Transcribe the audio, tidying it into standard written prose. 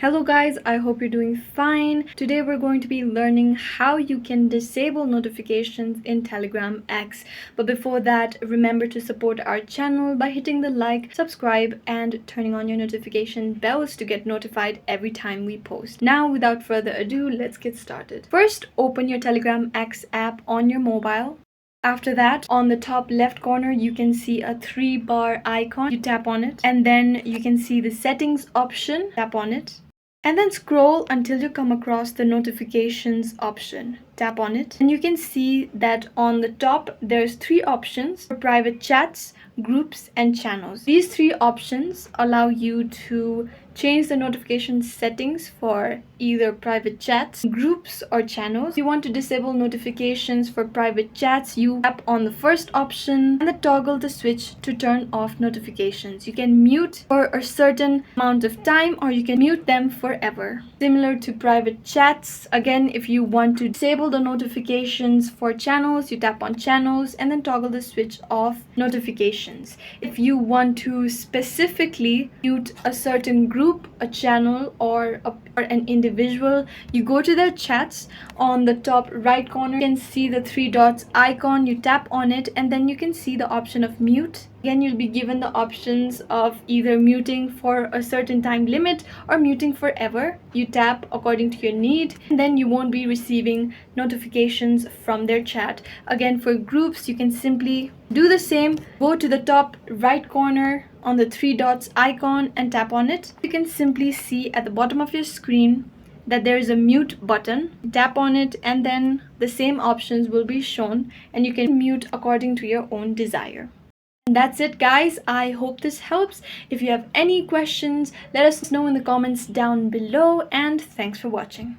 Hello guys, I hope you're doing fine. Today we're going to be learning how you can disable notifications in Telegram X. But before that, remember to support our channel by hitting the like, subscribe, and turning on your notification bells to get notified every time we post. Now, without further ado, let's get started. First, open your Telegram X app on your mobile. After that, on the top left corner, you can see a 3-bar icon. You tap on it, and then you can see the settings option. Tap on it. And then scroll until you come across the notifications option. Tap on it and you can see that on the top there's 3 options for private chats, groups, and channels. These 3 options allow you to change the notification settings for either private chats, groups, or channels. If you want to disable notifications for private chats, you tap on the first option and then toggle the switch to turn off notifications. You can mute for a certain amount of time or you can mute them forever. Similar to private chats, again, if you want to disable the notifications for channels, you tap on channels and then toggle the switch off notifications. If you want to specifically mute a certain group, a channel, or an individual, you go to their chats. On the top right corner you can see the 3 dots icon. You tap on it and then you can see the option of mute. Again, you'll be given the options of either muting for a certain time limit or muting forever. You tap according to your need and then you won't be receiving notifications from their chat. Again, for groups, you can simply do the same. Go to the top right corner on the 3 dots icon and tap on it. You can simply see at the bottom of your screen that there is a mute button. Tap on it and then the same options will be shown and you can mute according to your own desire. And that's it guys, I hope this helps. If you have any questions, let us know in the comments down below, and thanks for watching.